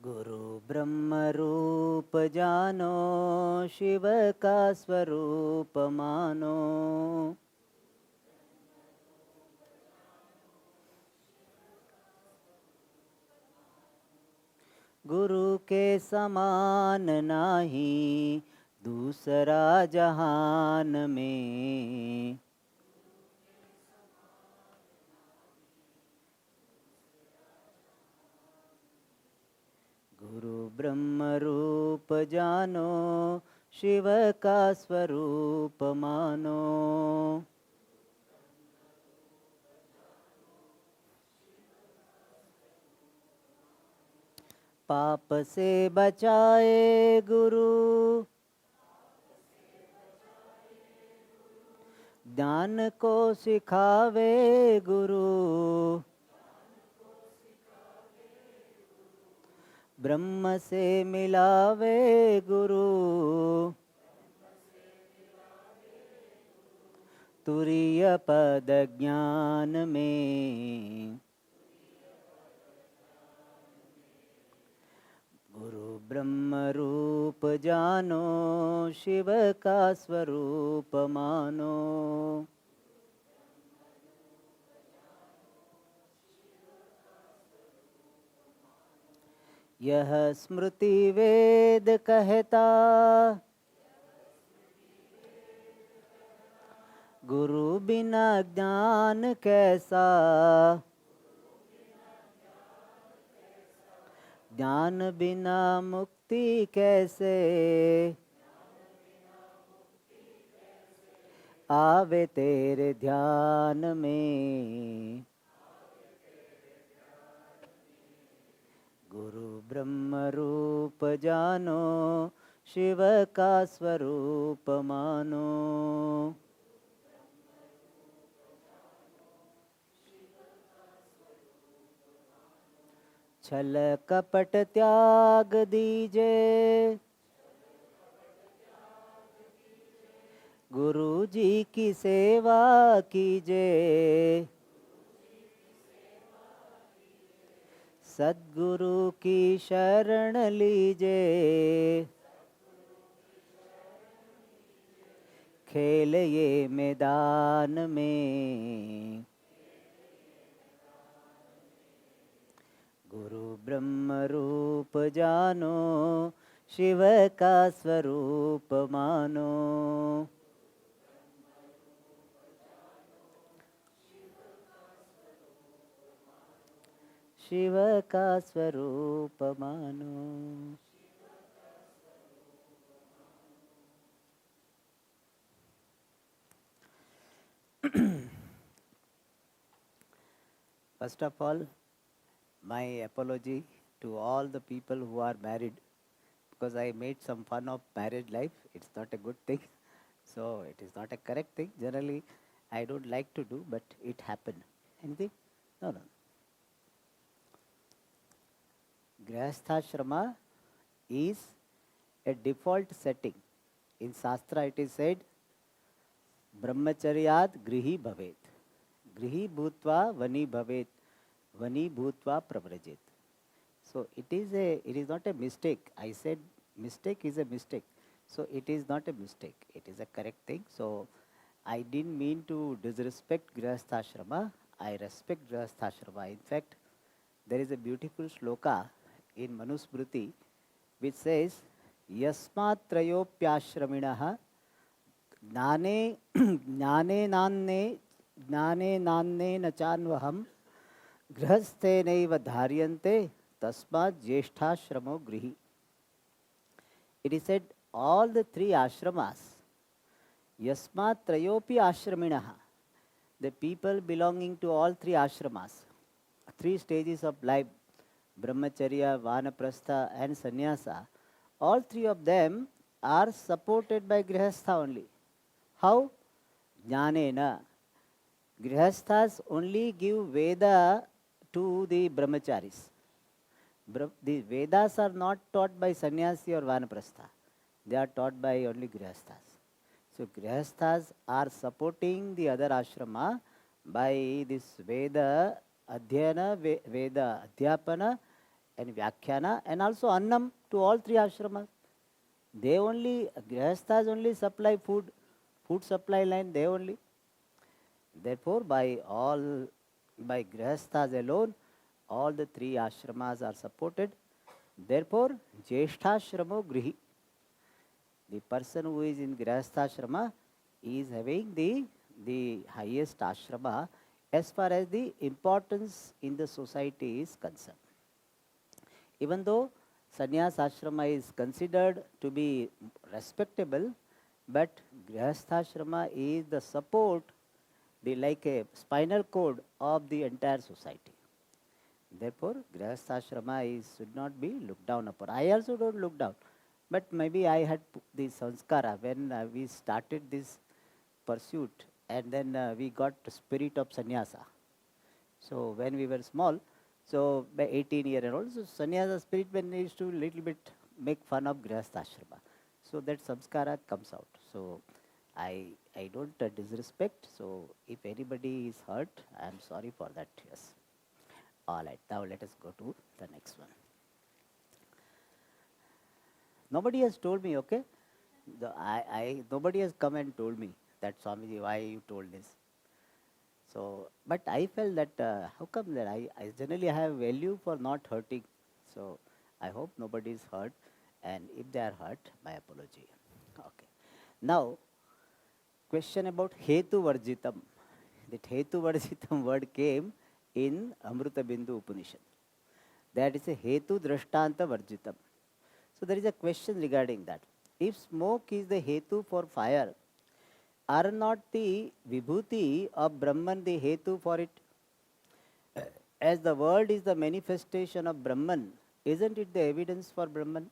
गुरु ब्रह्म रूप जानो, शिव का स्वरूप मानो। गुरु के समान नाही दूसरा जहान में। गुरु ब्रह्म रूप जानो, शिव का स्वरूप मानो। पाप से बचाए गुरु, ज्ञान को सिखावे गुरु। ब्रह्म से मिलावे गुरु, तुरीय पद ज्ञान में। गुरु ब्रह्म रूप जानो, शिव का स्वरूप मानो। यह स्मृति वेद कहता, गुरु बिना ज्ञान कैसा। ज्ञान बिना मुक्ति कैसे, आवे तेरे ध्यान में। गुरु ब्रह्म रूप जानो, शिव का स्वरूप मानो। छल कपट त्याग दीजे, गुरु जी की सेवा कीजे। सद्गुरु की शरण लीजे, खेल ये मैदान में। गुरु ब्रह्म रूप जानो, शिव का स्वरूप मानो। शिव का स्वरूप मानो। First of all, my apology to all the people who are married, because I made some fun of marriage life. It's not a good thing. So it is not a correct thing. Generally, I don't like to do, but it happened. Anything? No, no. Grihasthashrama is a default setting. In Shastra it is said, Brahmacharyad grihi bhavet. Grihi bhutva vani bhavet. Vani bhutva pravrajit. So it is not a mistake. I said mistake is a mistake. So it is not a mistake. It is a correct thing. So I didn't mean to disrespect Grihasthashrama. I respect Grihasthashrama. In fact, there is a beautiful shloka in Manusmriti which says, Yasmat trayopyashraminaha ज्ञाने ज्ञाने नान्ने न चान्वहम गृहस्थे नैव धार्यन्ते तस्मात् ज्येष्ठाश्रमो गृही. It is said all the three ashramas, yasmat trayopi ashraminaha, the people belonging to all three ashramas, three stages of life, brahmacharya, vanaprastha and sannyasa, all three of them are supported by grihastha only. How? Jnanena. Grihasthas only give Veda to the brahmacharis. The Vedas are not taught by sannyasi or vanaprastha. They are taught by only grihasthas. So grihasthas are supporting the other ashrama by this Veda Adhyana, Veda Adhyapana and Vyakhyana, and also Annam to all three ashramas. They only, Grihasthas only supply food, food supply line, they only. Therefore, by Grihasthas alone, all the three ashramas are supported. Therefore, Jesthashramo Grihi. The person who is in Grihasthashrama is having the highest ashrama as far as the importance in the society is concerned. Even though sannyas ashrama is considered to be respectable, but Grihasthashrama is the support, like a spinal cord of the entire society. Therefore, Grihasthashrama should not be looked down upon. I also don't look down. But maybe I had the sanskara when we started this pursuit, and then we got the spirit of sannyasa. So when we were small, so by 18-year-old, so sannyasa spirit when we used to little bit make fun of Grihasthashrama. So that samskara comes out. So I don't disrespect. So if anybody is hurt, I am sorry for that. Yes. All right. Now let us go to the next one. Nobody has told me, okay? Nobody has come and told me that, Swamiji, why you told this. So, but I felt that how come that I generally have value for not hurting. So, I hope nobody is hurt, and if they are hurt, my apology. Okay. Now, question about Hetu Varjitam. That Hetu Varjitam word came in Amruta Bindu Upanishad. That is a Hetu Drashtanta Varjitam. So there is a question regarding that. If smoke is the hetu for fire, are not the vibhuti of Brahman the hetu for it? As the world is the manifestation of Brahman, isn't it the evidence for Brahman?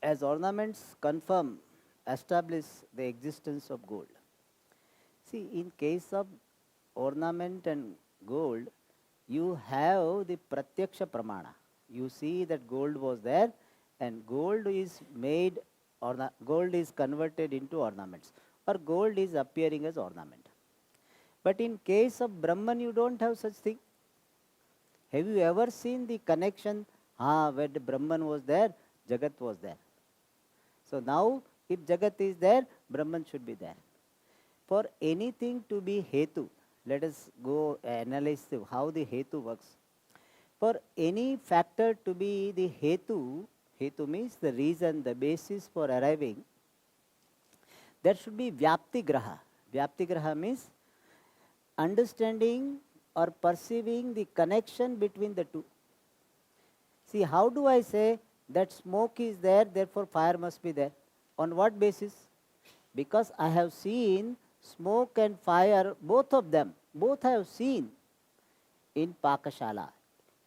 As ornaments confirm, establish the existence of gold. See, in case of ornament and gold, you have the pratyaksha pramana. You see that gold was there, and gold is made, gold is converted into ornaments, or gold is appearing as ornament. But in case of Brahman, you don't have such thing. Have you ever seen the connection? Where the Brahman was there, Jagat was there. So now, if Jagat is there, Brahman should be there. For anything to be hetu, let us go analyze how the hetu works. For any factor to be the hetu, hetu means the reason, the basis for arriving, there should be vyapti graha. Vyapti graha means understanding or perceiving the connection between the two. See, how do I say that smoke is there, therefore fire must be there? On what basis? Because I have seen smoke and fire, both of them, both I have seen in Pakashala.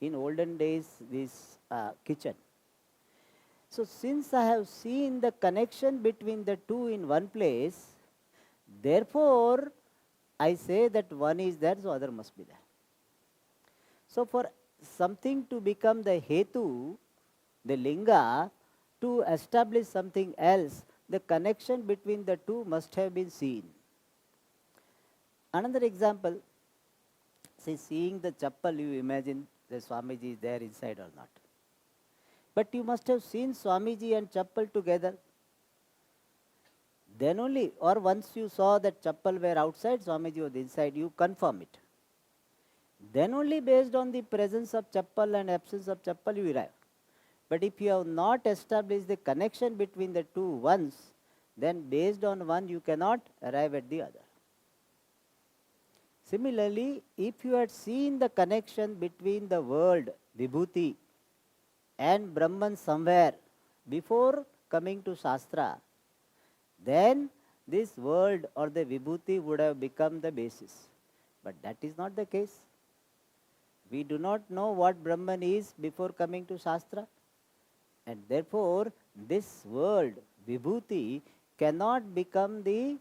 In olden days, this kitchen. So since I have seen the connection between the two in one place, therefore I say that one is there, so other must be there. So for something to become the hetu, the linga, to establish something else, the connection between the two must have been seen. Another example, say seeing the chappal, you imagine the Swamiji is there inside or not. But you must have seen Swamiji and chappal together. Then only, or once you saw that chappal were outside, Swamiji was inside, you confirm it. Then only based on the presence of chappal and absence of chappal, you arrive. But if you have not established the connection between the two once, then based on one, you cannot arrive at the other. Similarly, if you had seen the connection between the world, Vibhuti, and Brahman somewhere before coming to Shastra, then this world or the Vibhuti would have become the basis. But that is not the case. We do not know what Brahman is before coming to Shastra. And therefore, this world, Vibhuti, cannot become the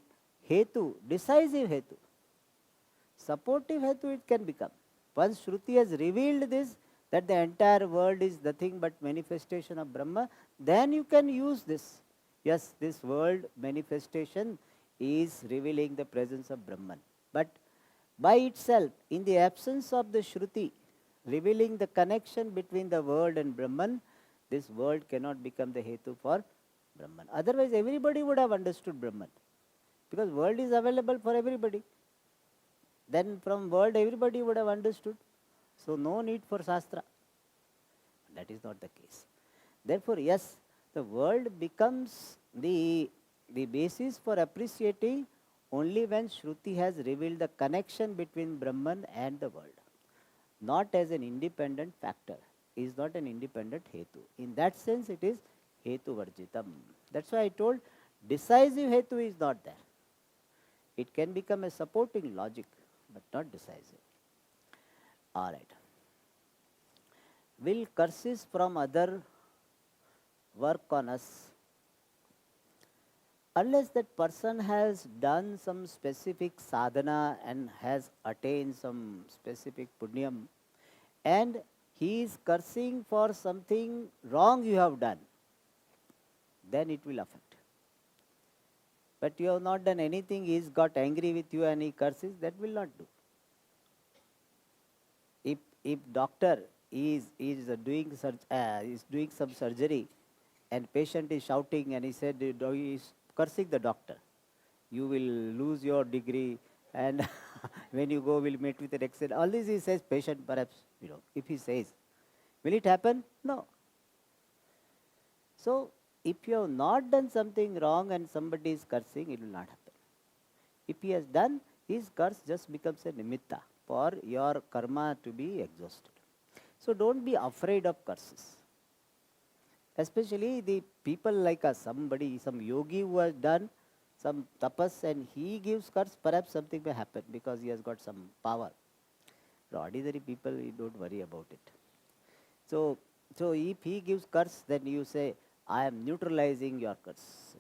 Hetu, decisive Hetu. Supportive Hetu it can become. Once Shruti has revealed this, that the entire world is nothing but manifestation of Brahma, then you can use this. Yes, this world manifestation is revealing the presence of Brahman. But by itself, in the absence of the Shruti, revealing the connection between the world and Brahman, this world cannot become the hetu for Brahman. Otherwise, everybody would have understood Brahman, because world is available for everybody. Then from world, everybody would have understood. So no need for Shastra. That is not the case. Therefore, yes, the world becomes the basis for appreciating only when Shruti has revealed the connection between Brahman and the world, not as an independent factor, is not an independent hetu. In that sense, it is hetu varjitam. That's why I told decisive hetu is not there. It can become a supporting logic, but not decisive. All right. Will curses from other work on us? Unless that person has done some specific sadhana and has attained some specific punyam, and he is cursing for something wrong you have done, then it will affect. But you have not done anything, he has got angry with you and he curses, that will not do. If doctor is doing some surgery and patient is shouting and he said he is cursing the doctor, you will lose your degree and when you go will meet with an accident. All this he says, patient perhaps, if he says, will it happen? No. So if you have not done something wrong and somebody is cursing, it will not happen. If he has done, his curse just becomes a nimitta for your karma to be exhausted. So don't be afraid of curses. Especially the people like us, some yogi who has done some tapas and he gives curse, perhaps something may happen because he has got some power. For ordinary people, you don't worry about it. So if he gives curse, then you say, I am neutralizing your curse.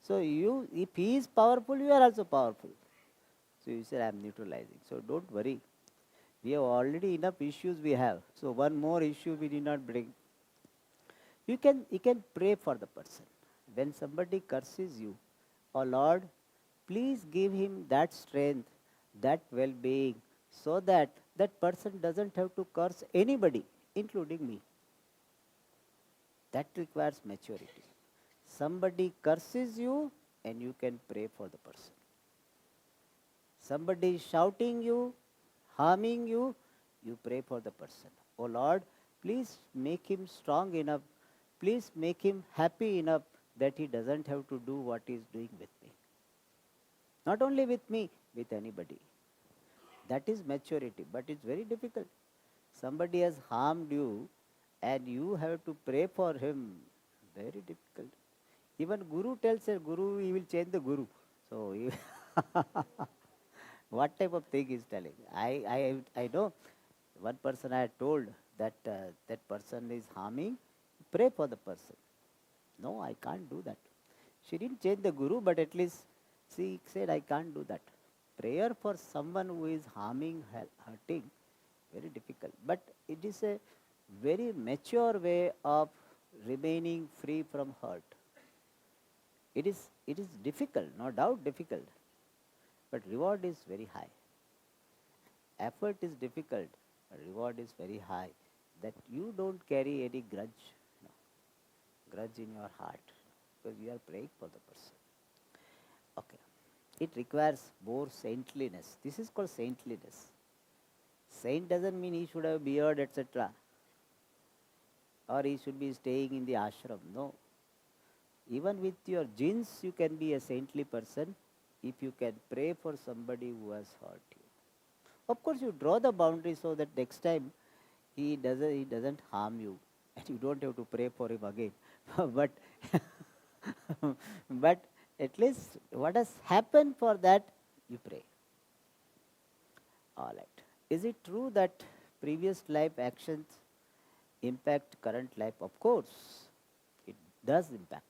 So if he is powerful, you are also powerful. So you say, I am neutralizing. So don't worry. We have already enough issues we have. So one more issue we need not bring. You can pray for the person. When somebody curses you, oh Lord, please give him that strength, that well-being, so that that person doesn't have to curse anybody, including me. That requires maturity. Somebody curses you and you can pray for the person. Somebody is shouting you, harming you, you pray for the person. Oh Lord, please make him strong enough. Please make him happy enough that he doesn't have to do what he is doing with me. Not only with me, with anybody. That is maturity, but it's very difficult. Somebody has harmed you and you have to pray for him. Very difficult. Even Guru tells a Guru, he will change the Guru. So, what type of thing he is telling? I know one person I had told that that person is harming, pray for the person. No, I can't do that. She didn't change the Guru, but at least she said, I can't do that. Prayer for someone who is harming, hurting, very difficult. But it is a very mature way of remaining free from hurt. It is difficult, no doubt difficult, but reward is very high. Effort is difficult, but reward is very high. That you don't carry any grudge, grudge in your heart, because you are praying for the person. Okay. It requires more saintliness. This is called saintliness. Saint doesn't mean he should have beard, etc. Or he should be staying in the ashram. No. Even with your genes, you can be a saintly person if you can pray for somebody who has hurt you. Of course, you draw the boundary so that next time he doesn't harm you, and you don't have to pray for him again. but but at least what has happened, for that you pray. All right. Is it true that previous life actions impact current life? Of course, it does impact.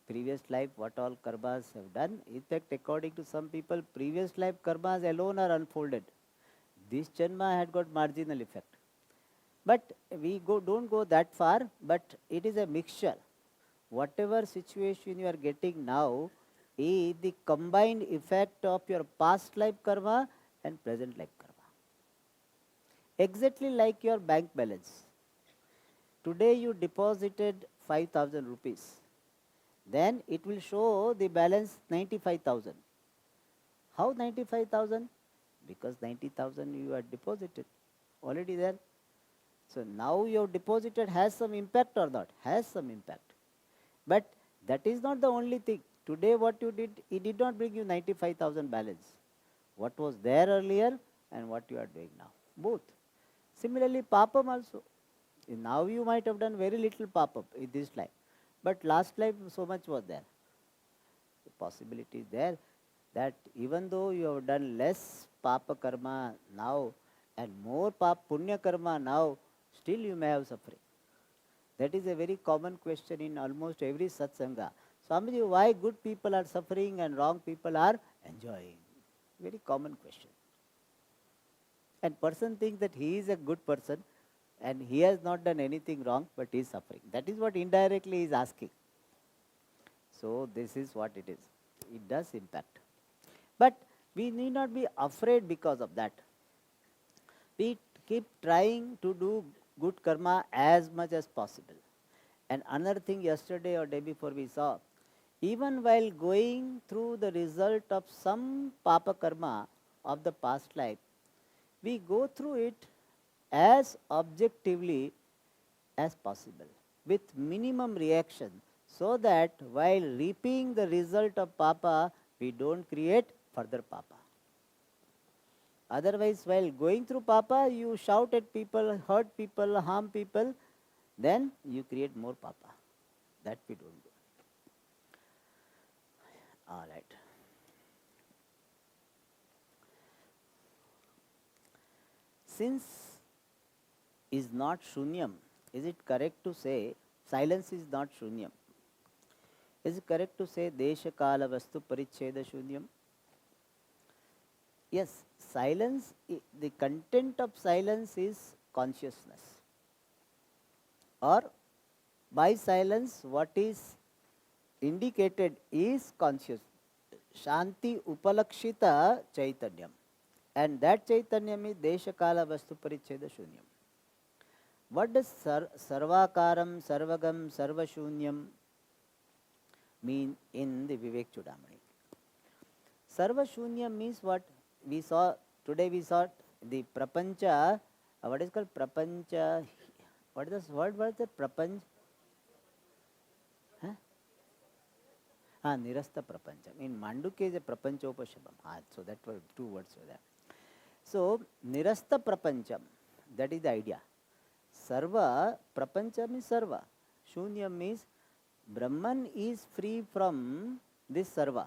Previous life, what all karmas have done. In fact, according to some people, previous life karmas alone are unfolded. This janma had got marginal effect. But we don't go that far, but it is a mixture. Whatever situation you are getting now is the combined effect of your past life karma and present life karma. Exactly like your bank balance. Today you deposited 5,000 rupees. Then it will show the balance 95,000. How 95,000? Because 90,000 you are deposited already there. So now your deposited has some impact or not? Has some impact. But that is not the only thing. Today what you did, it did not bring you 95,000 balance. What was there earlier and what you are doing now. Both. Similarly, papam also. Now you might have done very little pop-up in this life. But last life so much was there. The possibility is there that even though you have done less papa karma now and more punya karma now, still you may have suffering. That is a very common question in almost every satsanga. Swamiji, why good people are suffering and wrong people are enjoying? Very common question. And person thinks that he is a good person and he has not done anything wrong, but he is suffering. That is what indirectly he is asking. So this is what it is. It does impact. But we need not be afraid because of that. We keep trying to do good karma as much as possible. And another thing yesterday or day before we saw, even while going through the result of some papa karma of the past life, we go through it as objectively as possible with minimum reaction, so that while reaping the result of papa, we don't create further papa. Otherwise, while going through papa, you shout at people, hurt people, harm people, then you create more papa. That we don't do. All right. Since is not shunyam, is it correct to say silence is not shunyam? Is it correct to say desha kala vastu paricheda shunyam? Yes, silence, the content of silence is consciousness. Or by silence, what is indicated is conscious. Shanti upalakshita chaitanyam. And that chaitanyam is desha kala vastu paricheda shunyam. What does sarvakaram, sarvagam, sarvashunyam mean in the Vivek Chudamani? Sarvashunyam means what? We saw, today we saw the prapancha, what is called prapancha, what is this word, what is it, prapanch? Nirasta prapancha. In Manduke is a prapanchopashabam. So that were two words were there. So, nirasta prapancham, that is the idea. Sarva, prapancha means sarva. Shunyam means Brahman is free from this sarva.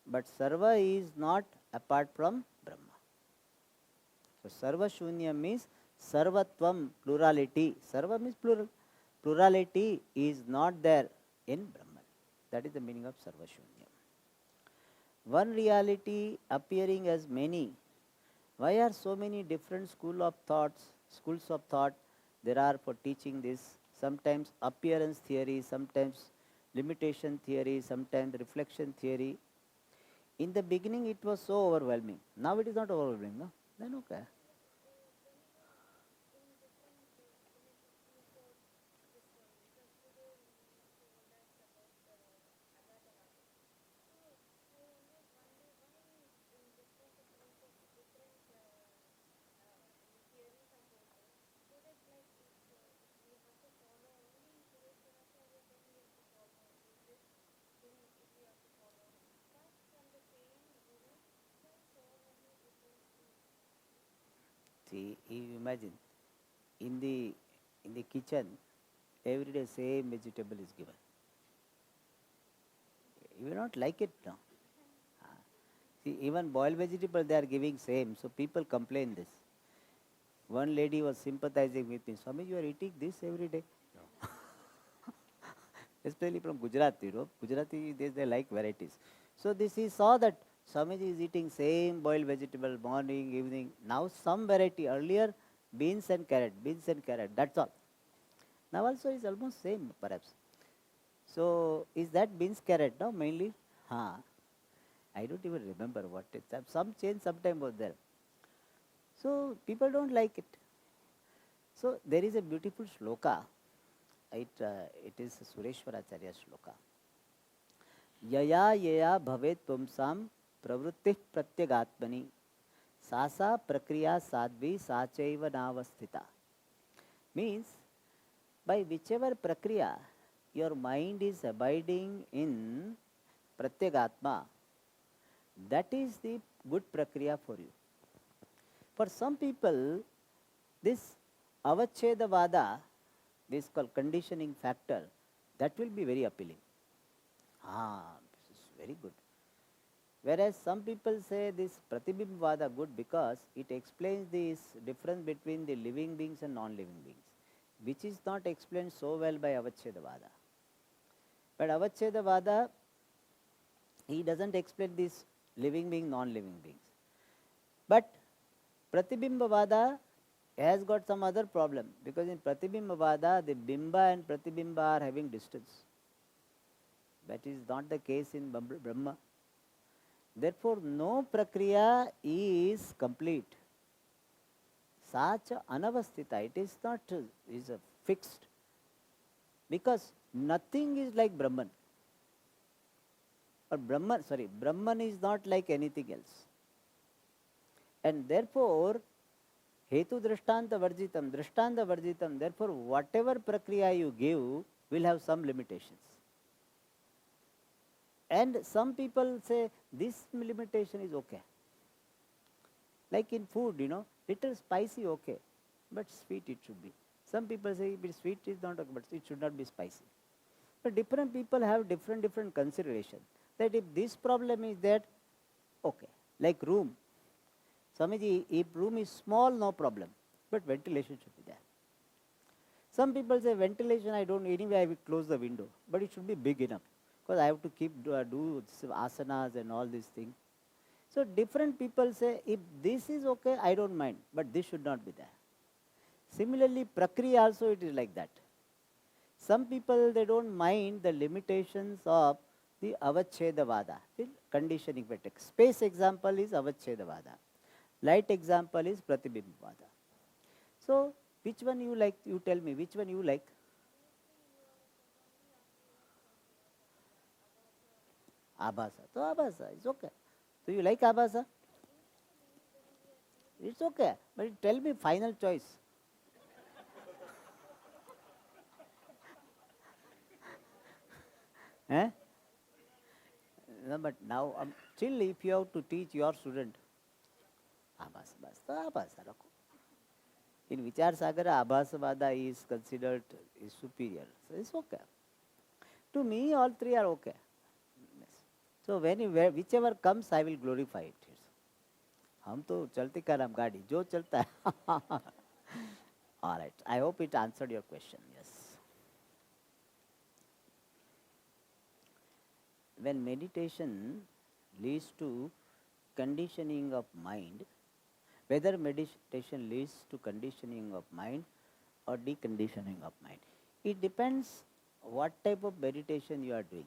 But sarva is not apart from Brahma. So, sarva shunyam means sarvatvam, plurality. Sarva means plural. Plurality is not there in Brahman. That is the meaning of sarva shunyam. One reality appearing as many. Why are so many different schools of thought there are for teaching this? Sometimes appearance theory, sometimes limitation theory, sometimes reflection theory. In the beginning, it was so overwhelming. Now it is not overwhelming, no? Then okay. See, you imagine, in the kitchen, every day same vegetable is given. You will not like it now. See, even boiled vegetable they are giving same, so people complain this. One lady was sympathizing with me. Swami, you are eating this every day. No. Especially from Gujarat, Gujarati they like varieties. So this he saw that Swamiji is eating same boiled vegetable morning, evening. Now some variety. Earlier beans and carrot, that's all. Now also is almost same perhaps. So is that beans carrot now mainly? I don't even remember what it is. Some change sometime was there. So people don't like it. So there is a beautiful shloka. It is Sureshwaracharya shloka. Yaya yaya bhavet pumsam pravruttih pratyagatmani sasa prakriya sadvi sachaiva navasthita. Means, by whichever prakriya your mind is abiding in pratyagatma, that is the good prakriya for you. For some people, this avachedavada, this called conditioning factor, that will be very appealing. This is very good. Whereas some people say this Pratibhimbavada good because it explains this difference between the living beings and non-living beings, which is not explained so well by Avachedavada. But Avachedavada, he doesn't explain this living being, non-living beings. But Pratibhimbavada has got some other problem, because in Pratibhimbavada, the Bimba and Pratibimba are having distance. That is not the case in Brahma. Therefore, no prakriya is complete. Sacha anavasthita, it is not is a fixed. Because nothing is like Brahman. Or Brahman is not like anything else. And therefore, hetu drishtanta varjitam, therefore whatever prakriya you give will have some limitations. And some people say this limitation is okay. Like in food, little spicy okay, but sweet it should be. Some people say sweet is not okay, but it should not be spicy. But different people have different considerations. That if this problem is that, okay, like room. Swamiji, if room is small, no problem, but ventilation should be there. Some people say ventilation, anyway I will close the window, but it should be big enough, because I have to keep do asanas and all these things. So different people say, if this is okay, I don't mind, but this should not be there. Similarly, prakriya also it is like that. Some people, they don't mind the limitations of the avachedavada, the conditioning factor. Space example is avachedavada. Light example is pratibhimbavada. So, which one you like? You tell me, which one you like? Abhasa. So abhasa, it's okay. So you like abhasa? It's okay. But tell me final choice. Eh? No, but now, still if you have to teach your student, abhasa, rakho. In Vichar Sagara, abhasavada is considered is superior. So it's okay. To me, all three are okay. So whichever comes, I will glorify it. हम तो चलते का नाम गाड़ी जो चलता है. All right. I hope it answered your question. Yes. When meditation leads to conditioning of mind, whether meditation leads to conditioning of mind or deconditioning of mind, it depends what type of meditation you are doing.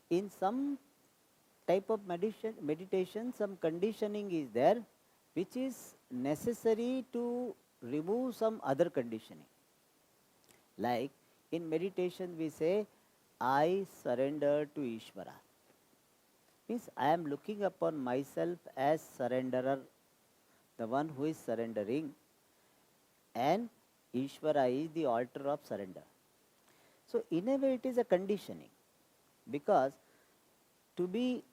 In some type of meditation, some conditioning is there, which is necessary to remove some other conditioning. Like in meditation we say, I surrender to Ishvara. Means I am looking upon myself as surrenderer, the one who is surrendering, and Ishvara is the altar of surrender. So in a way it is a conditioning, because to be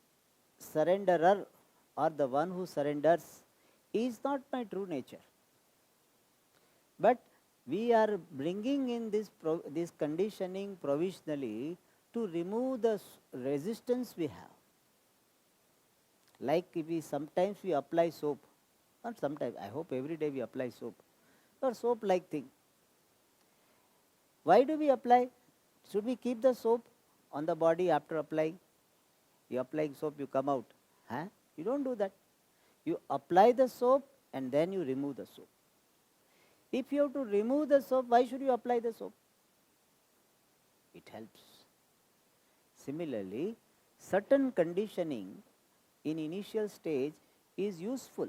surrenderer or the one who surrenders is not my true nature. But we are bringing in this conditioning provisionally to remove the resistance we have. Like sometimes we apply soap, not sometimes, I hope every day we apply soap, or soap like thing. Why do we apply? Should we keep the soap on the body after applying? You applying soap, you come out. You don't do that. You apply the soap and then you remove the soap. If you have to remove the soap, why should you apply the soap? It helps. Similarly, certain conditioning in initial stage is useful,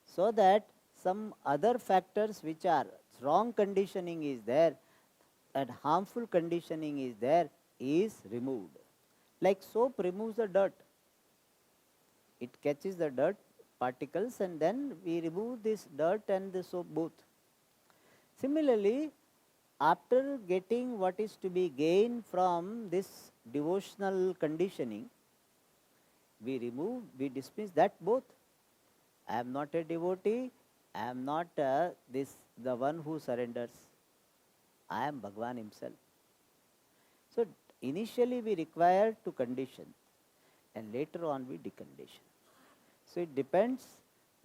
so that some other factors which are wrong conditioning is there and harmful conditioning is there is removed. Like soap removes the dirt. It catches the dirt particles and then we remove this dirt and the soap both. Similarly, after getting what is to be gained from this devotional conditioning, we dismiss that both. I am not a devotee, I am not the one who surrenders. I am Bhagwan himself. So initially we require to condition and later on we decondition. So it depends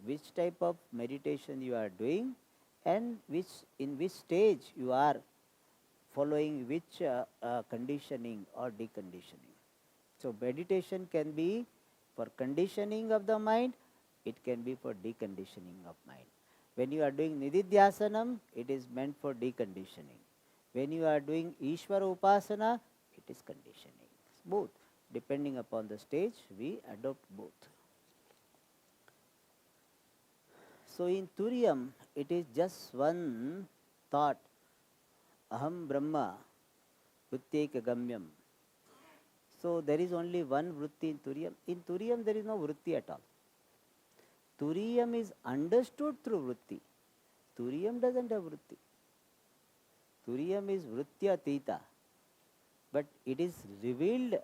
which type of meditation you are doing and in which stage you are following which conditioning or deconditioning. So meditation can be for conditioning of the mind, it can be for deconditioning of mind. When you are doing Nididhyasanam, it is meant for deconditioning. When you are doing Ishvara Upasana, it is conditioning. Both. Depending upon the stage, we adopt both. So in Turiyam, it is just one thought. Aham Brahma Vritteka Gamyam. So there is only one vritti in Turiyam. In Turiyam, there is no vritti at all. Turiyam is understood through vritti. Turiyam doesn't have vritti. Turiyam is vrittya tita. But it is revealed,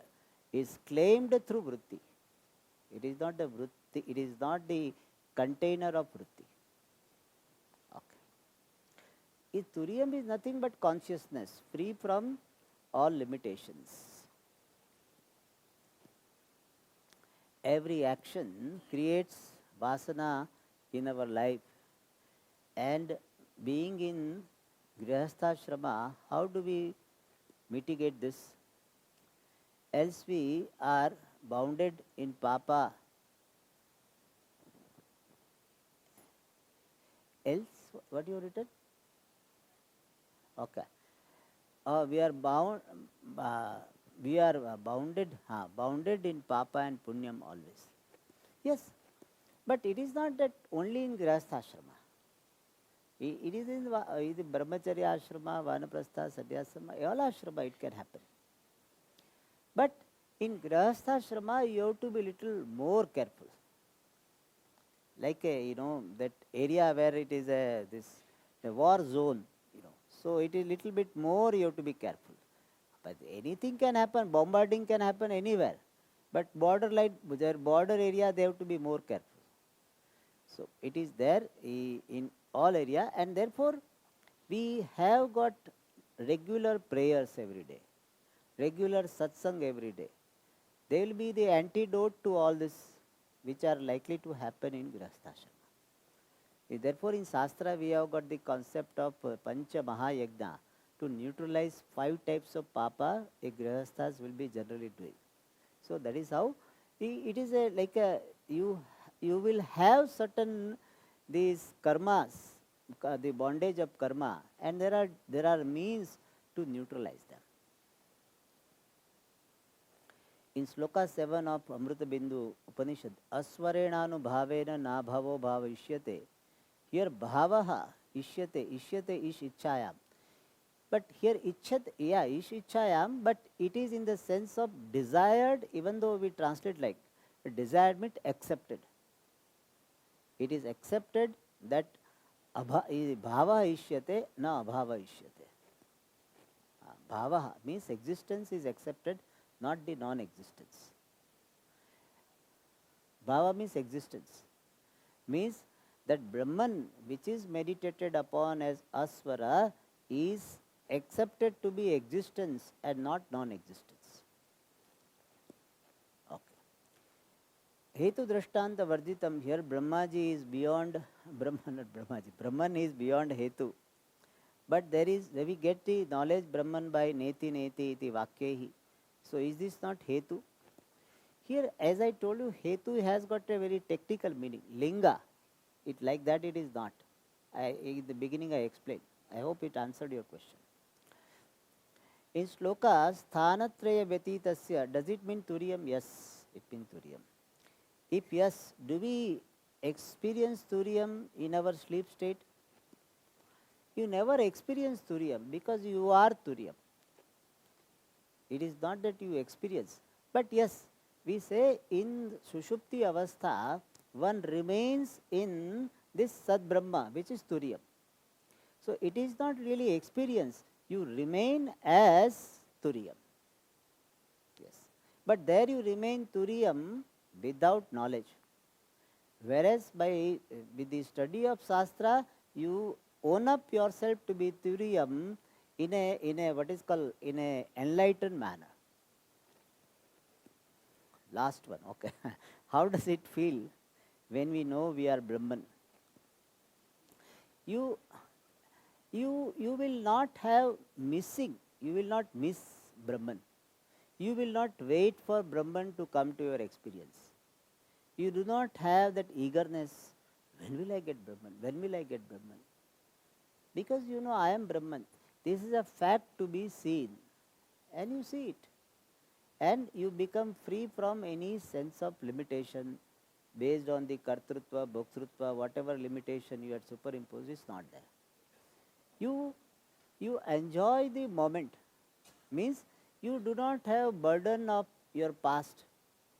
is claimed through vritti. It is not the vritti, it is not the container of vritti. Okay. Turiyam is nothing but consciousness, free from all limitations. Every action creates vasana in our life. And being in Grihastha-shrama, how do we mitigate this? Else we are bounded in papa. Else, what you written? Okay. We are bound. Bounded in papa and punyam always. Yes, but it is not that only in Grihastha-shrama. It is in the brahmacharya ashrama, vanaprastha, sannyasama, all ashrama it can happen. But in Grihastha-shrama you have to be little more careful. Like that area where it is the war zone, so it is little bit more you have to be careful. But anything can happen, bombarding can happen anywhere. But border area they have to be more careful. So it is there in all area, and therefore we have got regular prayers every day, regular satsang every day. They will be the antidote to all this which are likely to happen in Grihastha-shrama. Therefore in Shastra we have got the concept of Pancha Mahayagna to neutralize 5 types of papa a Grihasthas will be generally doing. So that is how it is you will have certain these karmas, the bondage of karma, and there are means to neutralize them. In Sloka 7 of Amrita Bindu Upanishad, Asvarenanu bhavena na bhavo bhavishyate. Here bhavaha ishyate ish ichchayam. But here ish ichchayam, but it is in the sense of desired, even though we translate like desired means accepted. It is accepted that bhava ishyate, na abhava ishyate. Bhava means existence is accepted, not the non-existence. Bhava means existence. Means that Brahman, which is meditated upon as Asvara, is accepted to be existence and not non-existence. Okay. Hetu Drashtanta Varjitam, here Brahmaji is beyond, Brahman is beyond Hetu. But we get the knowledge Brahman by Neti Neti iti Vakyehi. So is this not Hetu? Here, as I told you, Hetu has got a very technical meaning. Linga, like that it is not. In the beginning I explained. I hope it answered your question. In Sloka, Sthanatraya Vyatitasya, does it mean Turiyam? Yes, it means Turiyam. If yes, do we experience Turiya in our sleep state? You never experience Turiya because you are Turiya. It is not that you experience. But yes, we say in Sushupti Avastha, one remains in this Sad Brahma, which is Turiya. So it is not really experience. You remain as Turiyam. Yes. But there you remain Turiyam without knowledge. Whereas with the study of Shastra, you own up yourself to be Turiyam in a what is called in a enlightened manner. Last one, okay. How does it feel when we know we are Brahman? You will not have missing, you will not miss Brahman. You will not wait for Brahman to come to your experience. You do not have that eagerness, when will I get Brahman? When will I get Brahman? Because you know I am Brahman. This is a fact to be seen. And you see it. And you become free from any sense of limitation based on the kartrutva, bhoktrutva, whatever limitation you had superimposed is not there. You enjoy the moment. Means you do not have burden of your past.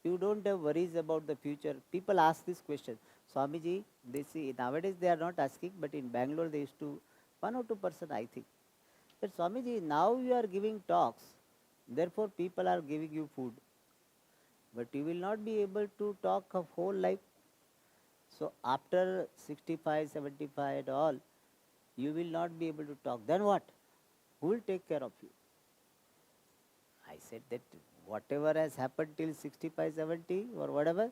You don't have worries about the future. People ask this question. Swamiji, they see, nowadays they are not asking, but in Bangalore they used to, 1 or 2% I think. But Swamiji, now you are giving talks, therefore people are giving you food. But you will not be able to talk of whole life. So after 65, 75 and all, you will not be able to talk. Then what? Who will take care of you? I said that whatever has happened till 65, 70 or whatever,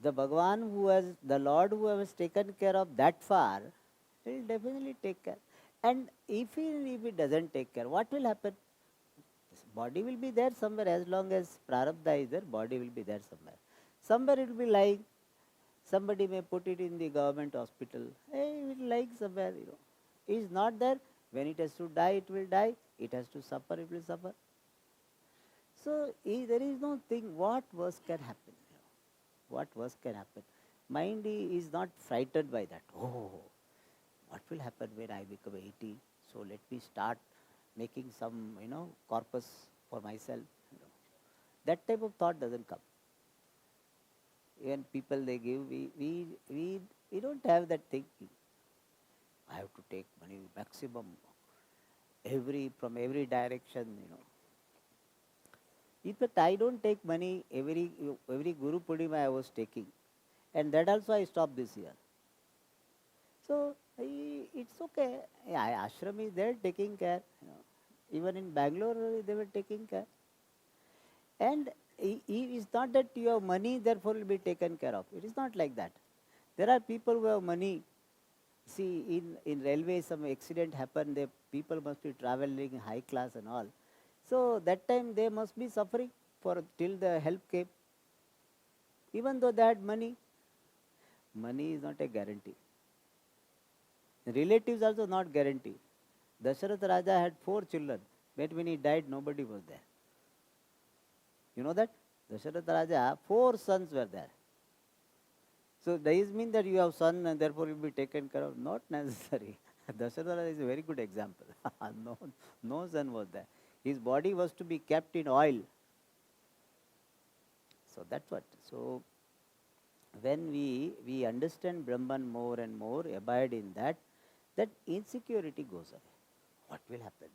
the Bhagavan the Lord who has taken care of that far, will definitely take care. And if he doesn't take care, what will happen? This body will be there somewhere. As long as Prarabdha is there, body will be there somewhere. Somewhere it will be lying. Somebody may put it in the government hospital. Hey, it will lie somewhere, you know. It is not there. When it has to die, it will die. It has to suffer, it will suffer. So there is no thing, what worse can happen? You know? What worse can happen? Mind is not frightened by that. Oh, what will happen when I become 80? So let me start making some, corpus for myself. You know. That type of thought doesn't come. Even people they give, we don't have that thinking. I have to take money maximum, from every direction, In fact, I don't take money every Guru Purnima I was taking. And that also I stopped this year. So it's okay. Ashram is there taking care. Even in Bangalore they were taking care. And it's not that you have money, therefore will be taken care of. It is not like that. There are people who have money. See, in railway some accident happened, the people must be traveling high class and all. So that time they must be suffering till the help came. Even though they had money, money is not a guarantee. Relatives also not guarantee. Dasharatha Raja had 4 children, but when he died, nobody was there. You know that? Dasharatha Raja, 4 sons were there. So does it mean that you have son and therefore you will be taken care of? Not necessary. Dasharatha Raja is a very good example. no son was there. His body was to be kept in oil. So that's what. So when we understand Brahman more and more, abide in that insecurity goes away. What will happen?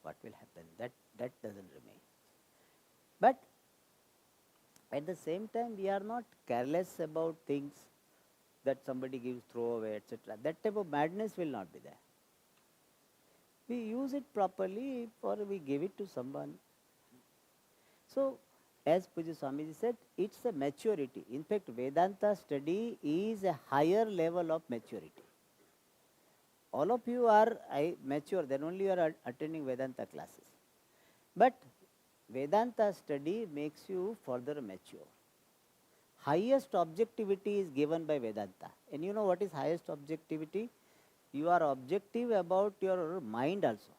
What will happen? That doesn't remain. But at the same time, we are not careless about things that somebody gives, throw away, etc. That type of madness will not be there. We use it properly or we give it to someone. So, as Puja Swamiji said, it's a maturity. In fact, Vedanta study is a higher level of maturity. All of you are mature, then only you are attending Vedanta classes. But Vedanta study makes you further mature. Highest objectivity is given by Vedanta. And you know what is highest objectivity? You are objective about your mind also.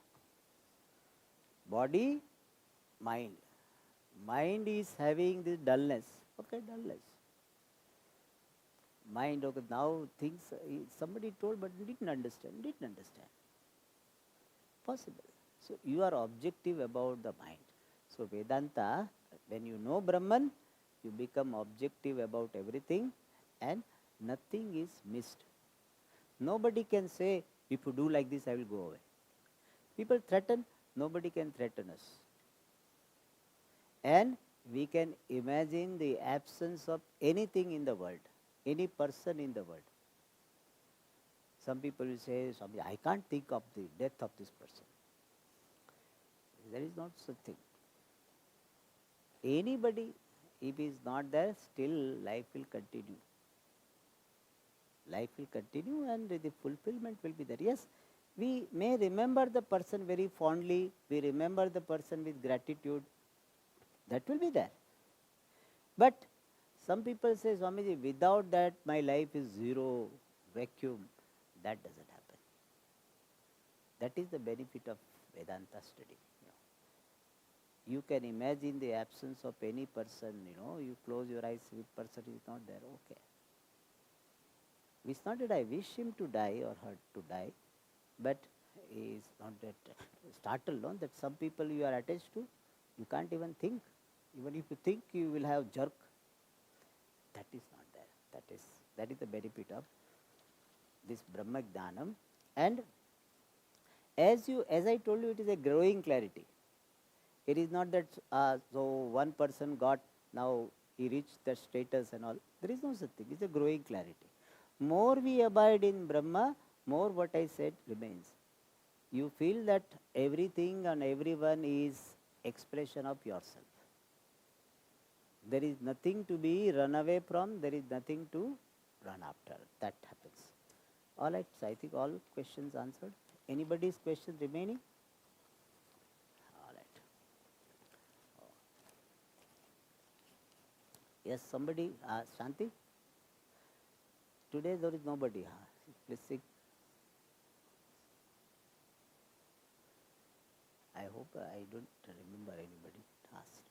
Body, mind. Mind is having this dullness. Okay, dullness. mind, okay, now things, somebody told but didn't understand. Possible. So you are objective about the mind. So Vedanta, when you know Brahman, you become objective about everything and nothing is missed. Nobody can say, if you do like this, I will go away. People threaten, nobody can threaten us. And we can imagine the absence of anything in the world, any person in the world. Some people will say, Swami, I can't think of the death of this person. There is not such thing. Anybody, if he is not there, still life will continue. Life will continue and the fulfillment will be there. Yes, we may remember the person very fondly, we remember the person with gratitude, that will be there. But some people say, Swamiji, without that my life is zero, vacuum. That doesn't happen. That is the benefit of Vedanta study. You can imagine the absence of any person, you close your eyes, with person is not there, okay. It's not that I wish him to die or her to die, but he is not that startled, no? That some people you are attached to, you can't even think. Even if you think, you will have jerk. That is not there. That is the benefit of this Brahma Jnanam. And as I told you, it is a growing clarity. It is not that so one person got, now he reached that status and all. There is no such thing. It's a growing clarity. More we abide in Brahma, more what I said remains. You feel that everything and everyone is expression of yourself. There is nothing to be run away from. There is nothing to run after. That happens. All right. So I think all questions answered. Anybody's question remaining? All right. Yes, somebody. Shanti? Today there is nobody. Please sit. I hope I don't remember anybody asked.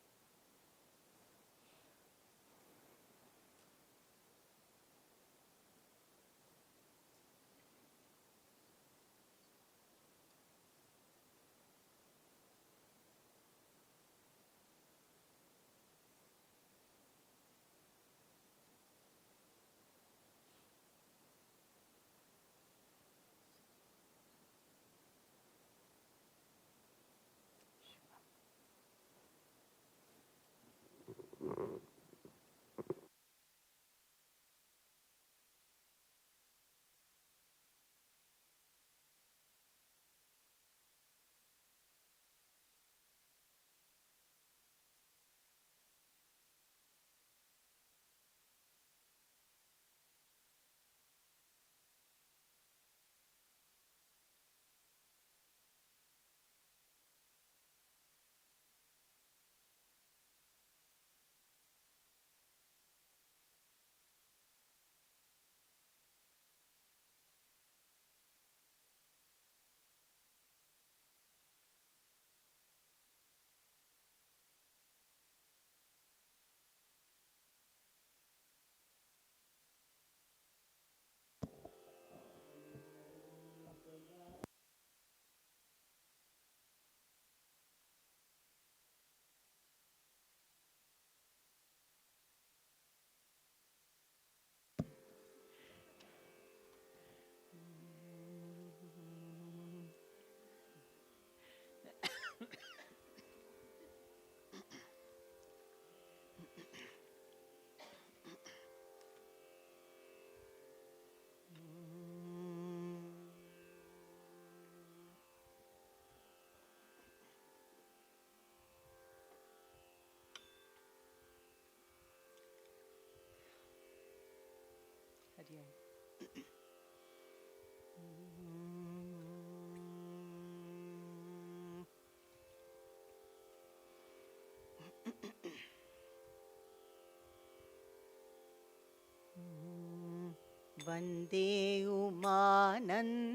वन्दे उमानन्दनं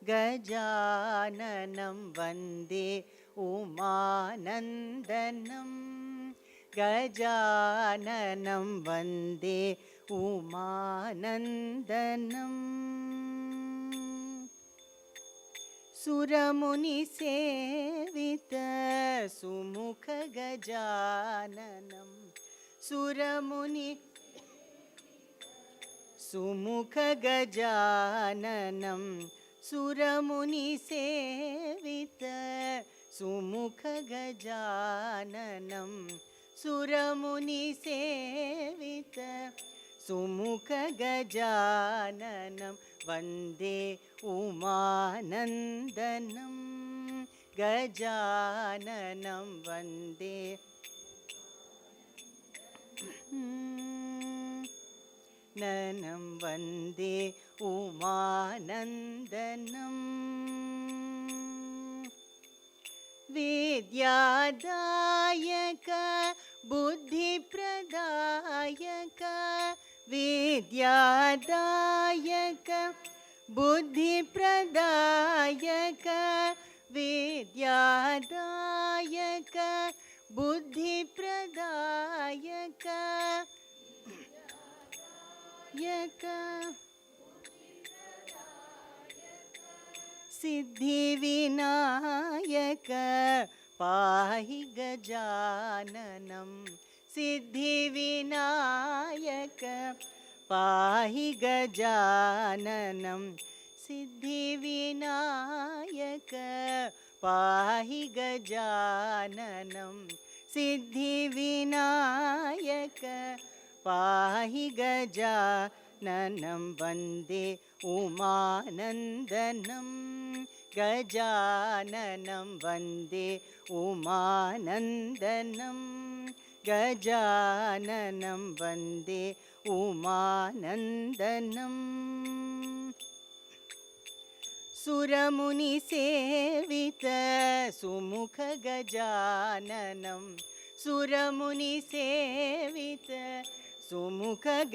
गजाननं वन्दे उमानन्दनं गजाननं वन्दे उमानन्दनम् सुरमुनिसेवित सुमुखगजाननं सुमुखगजाननं सुरमुनिसेवित सुमुखगजाननं सुरमुनिसेवित सुमुखगजाननं वन्दे उमानन्दनं गजाननं वन्दे ननं वन्दे उमानन्दनम् विद्यादायक बुद्धिप्रदायक विद्यादायक बुद्धिप्रदायक विद्यादायक बुद्धिप्रदायक सिद्धिविनायक पाहि गजाननं सिद्धिविनायक पाहि गजाननं सिद्धिविनायक पाहि गजाननं सिद्धिविनायक पाहि गजाननं वन्दे उमानन्दनं गजाननं वन्दे उमानन्दनं गजाननं वन्दे उमानन्दनम् सुरमुनिसेवित सुमुखगजाननं सुरमुनिसेवित सुमुखगजाननं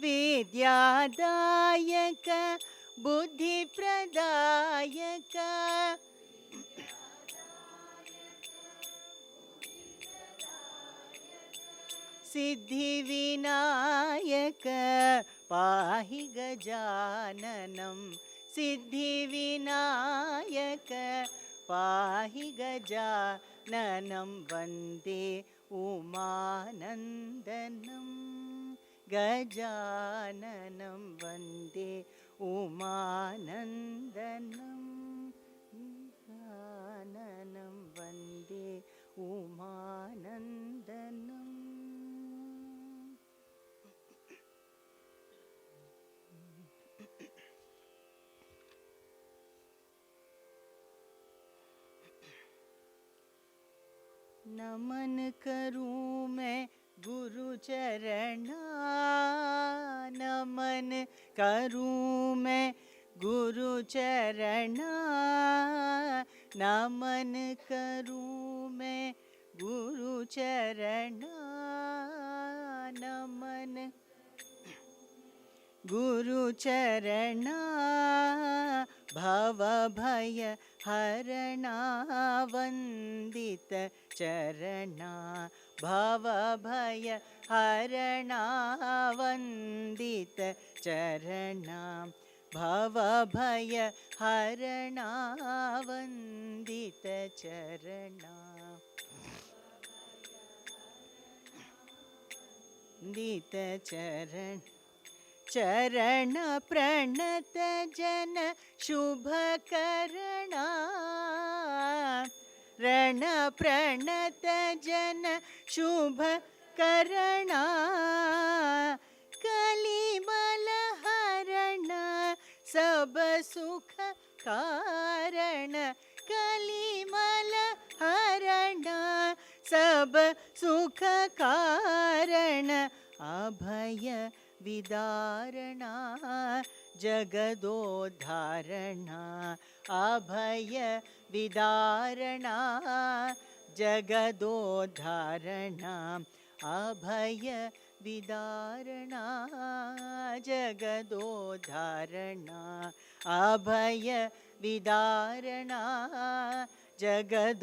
विद्यादायक बुद्धिप्रदायक सिद्धिविनायक पाहि गजाननं सिद्धिविनायक पाहि गजाननं वन्दे उमानन्दनं गजाननं वन्दे उमानन्दनं गजाननं वन्दे उमानन्दनम् नमन करूं मैं गुरु चरणा नमन करूं मैं गुरु चरणा नमन करूं मैं गुरु चरणा नमन गुरु चरणा भव भय हरणा वंदित चरणा भव भय हरणा वंदित चरणा भव भय हरणा वंदित चरणा वंदित चरण चरण प्रणत जन शुभ करणा रण प्रणत जन शुभ करणा कलिमल हरण सब सुख कारण कलिमल हरण सब सुख कारण अभय विदारणा जगदोद्धारणा अभय विदारणा जगदोद्धारणा अभय विदारणा जगदोद्धारणा अभय विदारणा जगदोद्धारणा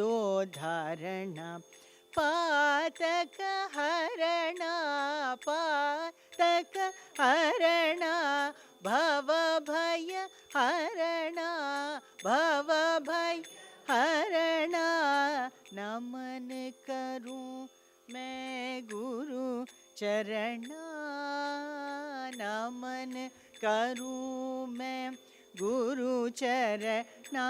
पातक हरण पातक हरण भव भय हरण भव भय हरण नमन करूं मैं गुरु चरणा नमन करूं मैं गुरु चरणा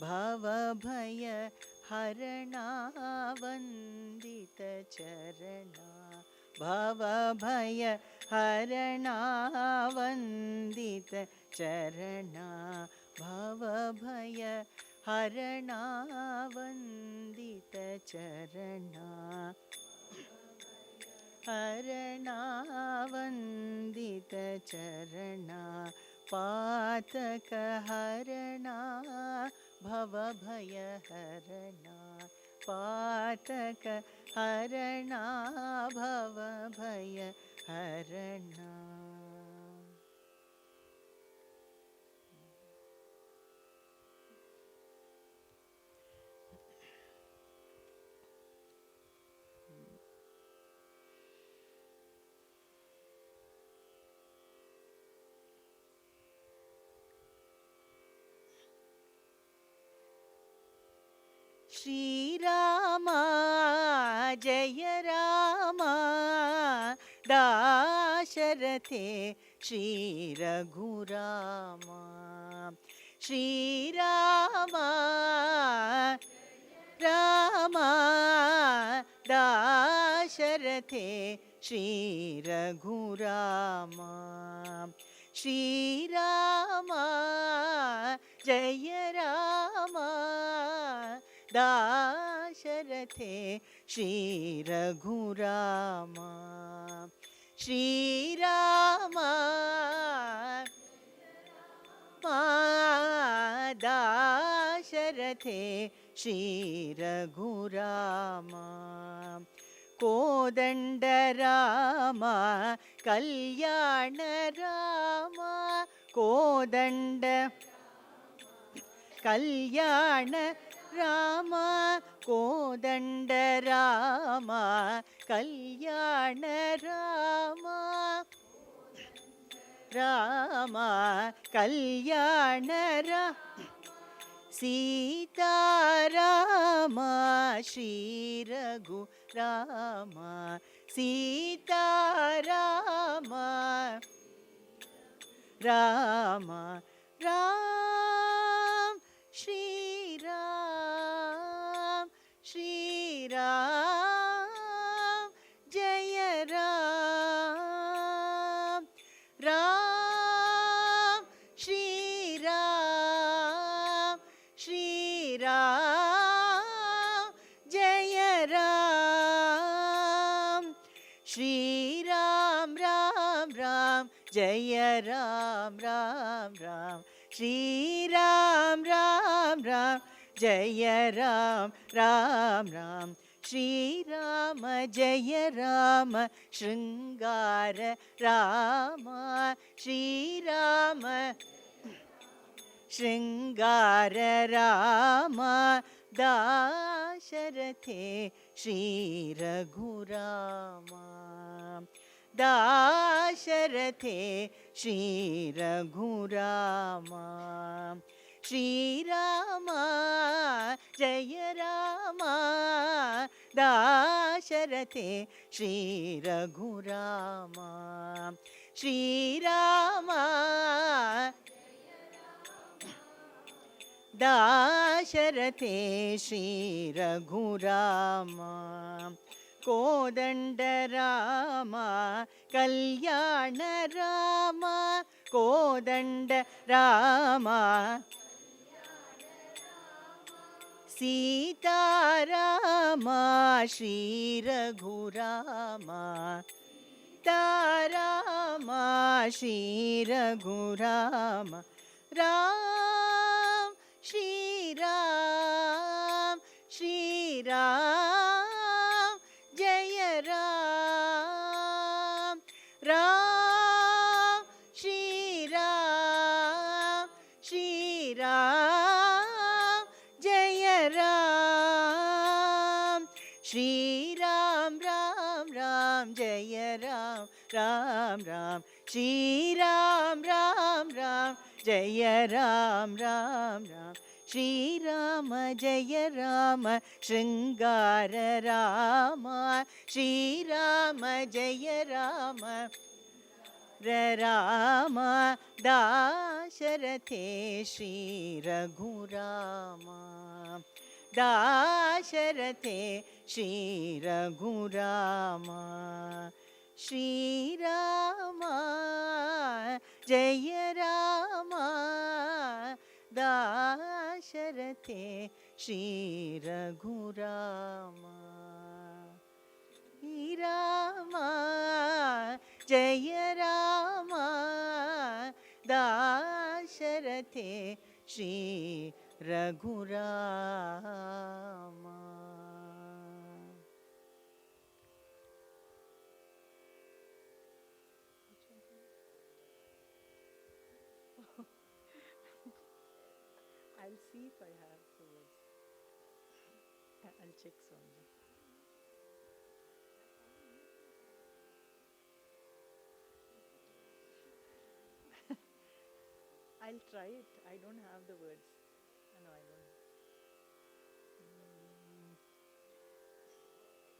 भव भय हरणा वंदित चरणा भव भय हरणा वंदित चरणा भव भय हरणा वंदित चरणा हरणा वंदित चरणा पातक हरणा भव भय हरणा पातक हरणा भव भय हरणा श्री रामा जय रामा दाशरथे श्री रघुरामा श्री रामा रामा दाशरथे श्री रघुरामा श्री रामा जय रामा दाशरथे श्री रघुरामा श्री रामा दाशरथे श्री रघुरामा कोदंड रामा कल्याण रामा कोदंड कल्याण रामा कोदंड रामा कल्याण रामा रामा कल्याण सीता रामा श्री रघु रामा सीता रामा रामा राम श्री राम श्री राम जय राम राम श्री राम जय राम श्री राम राम राम जय राम राम राम श्री राम राम राम जय राम राम राम श्री राम जय राम श्रृंगार राम श्री राम श्रृंगार राम दाशरथे श्री रघुरामा दाशरथे श्री रघुरामा श्री रामा जय रामा दाशरथे श्री रघुरामा श्री रामा दाशरथे श्री रघुरामा कोदंड रामा कल्याण रामा कोदंड रामा सीता रामा श्री रघुरामा तारामा श्री रघुरामा राम श्री राम जय राम राम श्री राम जय Ram Shri Ram Ram Ram Jaya Ram Ram Ram Shri Ram Ram Ram Jaya Ram Ram Ram Shri Rama Jaya Rama Shringara Rama Shri Rama Jaya Rama Rama Dasharathe Shri Raghurama Dasharathe Shri Raghurama Shri Rama Jaya Rama Dasharathe Shri Raghurama Shri Rama Jaya Rama Dasharathe Shri Raghurama. I'll see if I have the words. I'll check Swamiji. I'll try it. I don't have the words. No, I don't.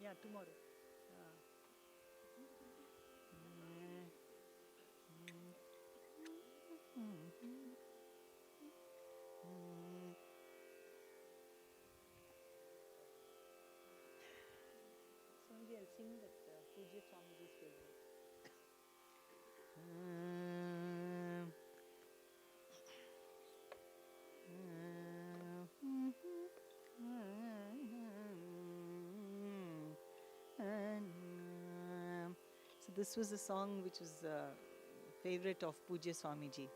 Yeah, tomorrow. Swamiji, I'll sing that Pujya Swamiji's favorite. So this was a song which was a favorite of Pujya Swamiji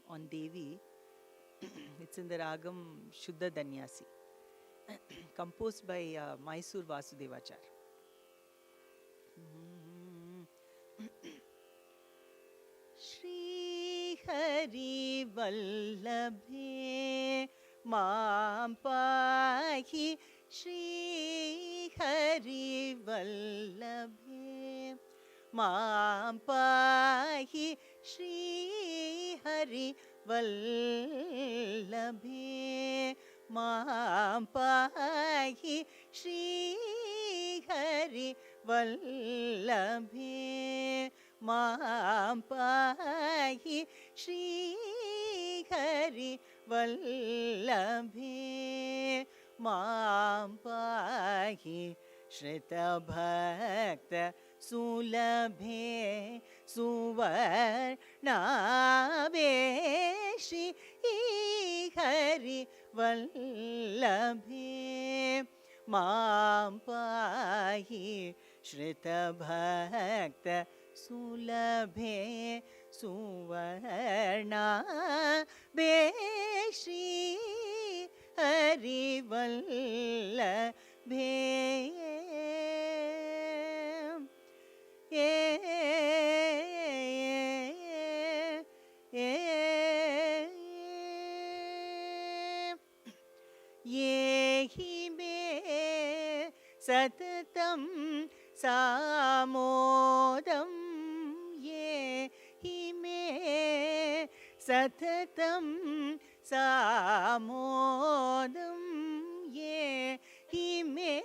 on Devi. It's in the ragam Shuddha Danyasi, composed by Mysore Vasudevachar. Shri Hari Vallabhe Mam Pahi Shri Hari Vallabhe Mam Pahi Shri Hari Vallabhe Mam Pahi Shri Hari Vallabhe Mam Pahi Shri Hari Vallabhe Mam Pahi Shrita Bhakta Sulabhe Suvarnabhe Shri Hari Vallabhe Mam Pahi Shrita Bhakta Sulabhe Suvarnabhe Shri Hari Vallabhe Yehi me satatam samodam Yehi me satatam samodam Yehi me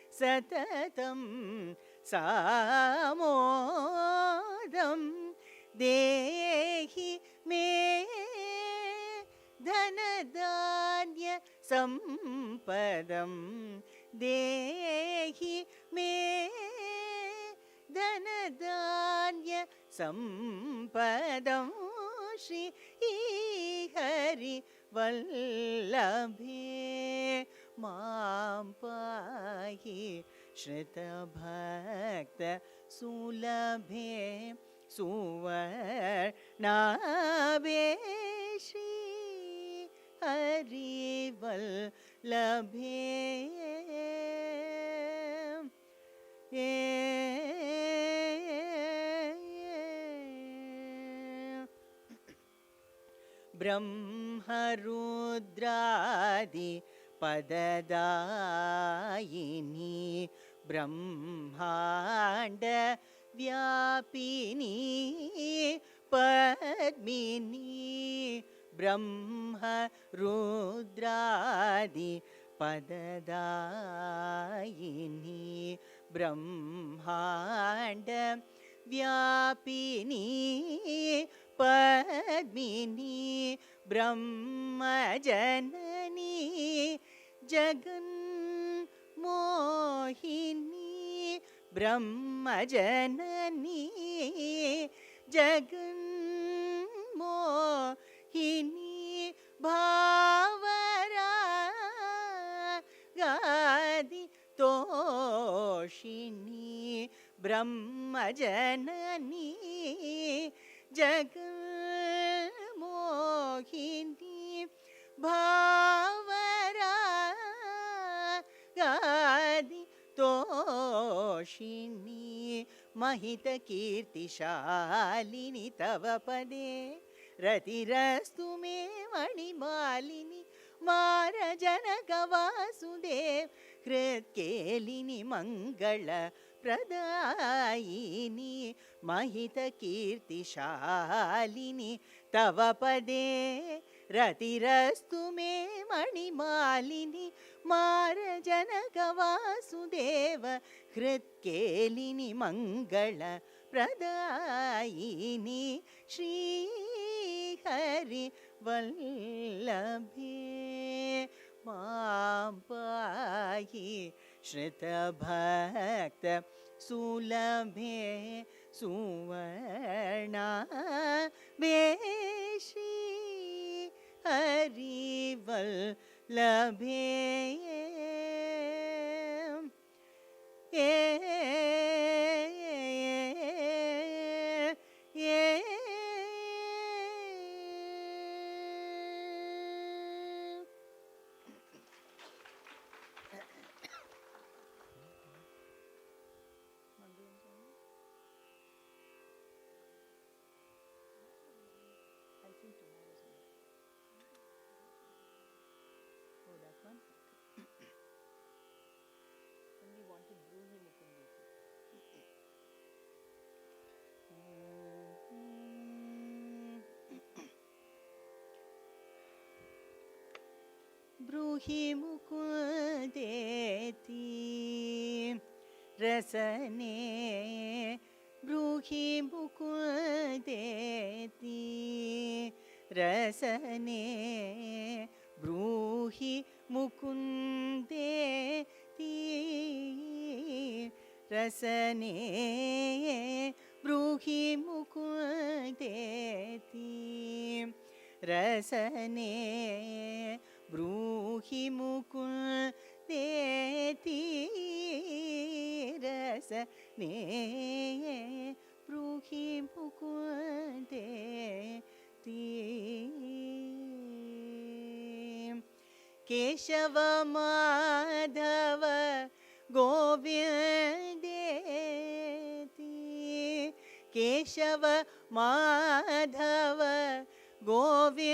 satatam samodam Dehi me Dhanadanya Sampadam Dehi me Dhanadanya Sampadam Shri Hari Vallabhe Mam Pahi Shrita Bhakta Sulabhe Suvarnabhe Shri Hari Vallabhe Brahma Rudradi पददायिनी ब्रह्माण्ड व्यापिनी पद्मिनी ब्रह्म रुद्रादि पददायिनी ब्रह्माण्ड व्यापिनी पद्मिनी ब्रह्मजननी जगन्मोहिनी ब्रह्मजननी जगन्मोहिनी भावरागादि तोषिणी ब्रह्मजननी जगन्मोहिनी भावरागादि तोषिणी महितकीर्तिशालिनि तव पदे रतिरस्तु मे मणिमालिनि मारजनकवासुदेव हृत्केलिनि मङ्गलप्रदायिनि महितकीर्तिशालिनि तव पदे रतिरस्तु मे मणिमालिनि मारजनकवासुदेव हृत्केलिनि मङ्गलप्रदायिनि श्रीहरिवल्लभे मां पाहि श्रितभक्त सुलभे सुवर्णाभे श्री हरिवल्लभे ब्रूहि मुकुन्देति रसने ब्रूहि मुकुन्देति रसने ब्रूहि मुकुन्देति रसने ब्रूहि मुकुन्देति रसने ब्रूहि मुकुन्देति रसने ब्रूहि मुकुन्देति केशव माधव गोविन्देति केशव माधव गोविन्देति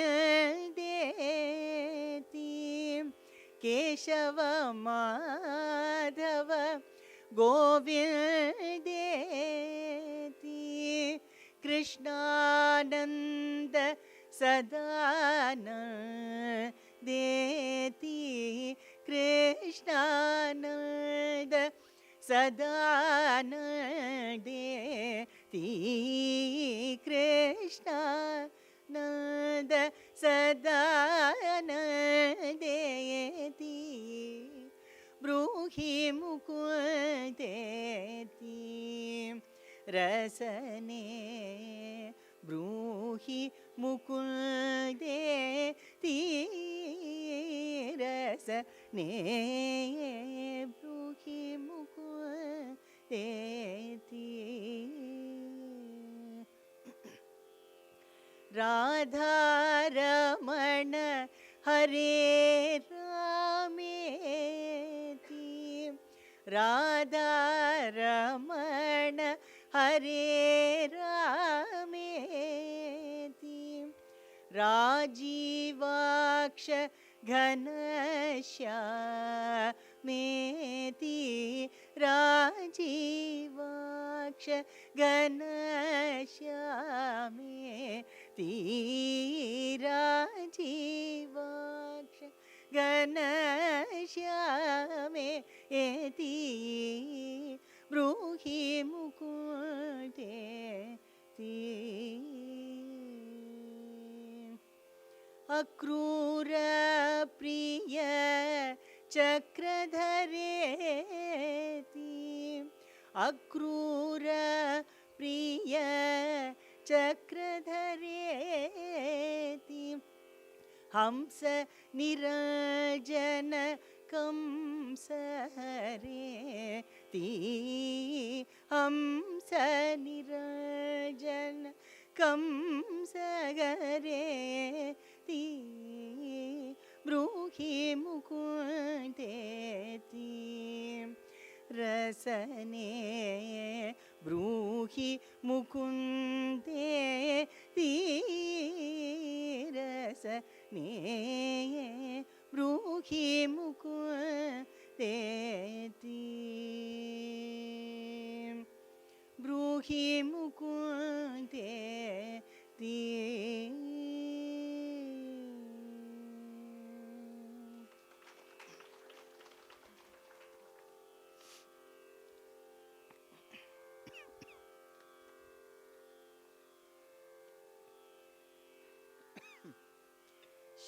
केशव माधव गोविन्देति कृष्णानन्द सदानन्देति कृष्णानन्द सदानन्देति कृष्णानन्द सदानन्देति ब्रूहि मुकुन्देति रसने ब्रूहि मुकुन्देति रसने ब्रूहि मुकुन्देति राधारमण हरे रामेति राधारमण हरे रामेति राजीवाक्ष घनश्यामेति राजीवाक्ष घनश्यामेति राजीवाक्ष घनश्यामेति ब्रूहि मुकुन्देति अक्रूर प्रिय चक्रधरेति अक्रूर प्रिय चक्रधरेति हंस निरंजन कंस हरेति हंस निरंजन कंस हरेति ब्रूहि मुकुन्देति रसने ब्रूहि मुकुन्देति रसने ब्रूहि मुकुन्देति ब्रूहि मुकुन्देति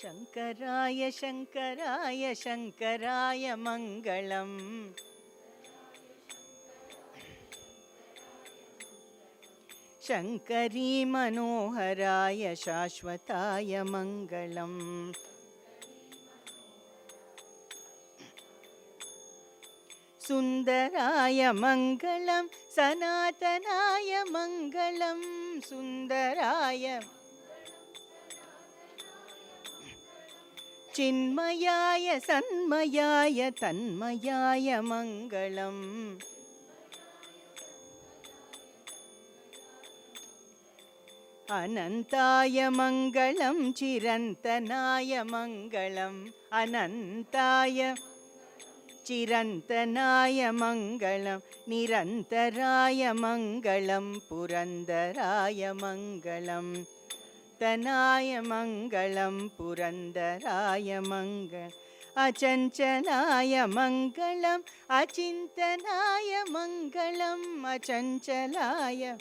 शंकराय शंकराय शंकराय मंगलम् शंकरी मनोहराय शाश्वताय मंगलम् सुंदराय मंगलम् सनातनाय मंगलम् सुंदराय चिन्मयाय सन्मयाय तन्मयाय मंगलम् अनंताय मंगलम् चिरंतनाय मंगलम् अनंताय चिरंतनाय मंगलम् निरंतराय मंगलम् पुरंदराय मंगलम् तनाय मंगलम् पुरंदराय मंगल अचंचलाय मंगलम् अचिंतनाय मंगलम् अचंचलाय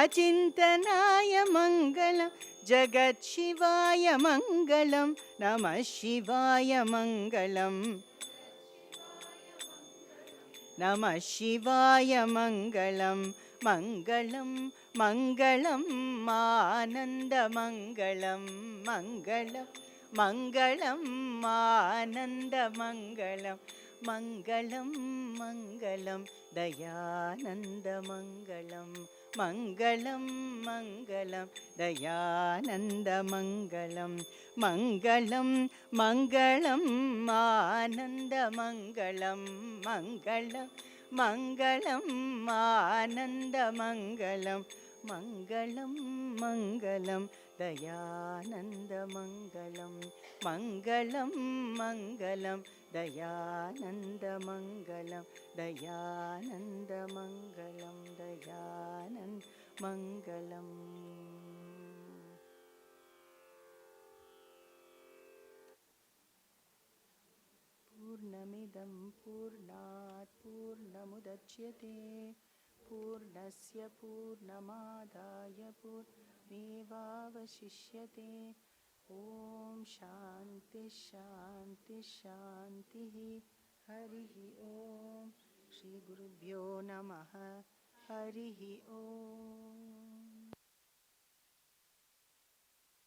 अचिंतनाय मंगलम् जगत शिवाय मंगलम् नमः शिवाय मंगलम् नमः शिवाय मंगलम् मंगलम् मंगलम् आनंद मंगलम् मंगलम् मंगलम् आनंद मंगलम् मंगलम् मंगलम् दयानंद मंगलम् मंगलम् मंगलम् दयानंद मंगलम् मंगलम् मंगलम् आनंद मंगलम् मंगलम् मंगलम् आनंद मंगलम् मंगलम् मंगलम् दयानंद मंगलम् मंगलम् मंगलम् दयानंद मंगलम् दयानंद मंगलम् दयानंद मंगलम् पूर्णमिदं पूर्णात् पूर्णमुदच्यते पूर्णस्य पूर्णमादाय पूर्णमेवावशिष्यते ॐ शान्ति शान्ति शान्तिः हरिः ॐ श्रीगुरुभ्यो नमः हरिः ॐ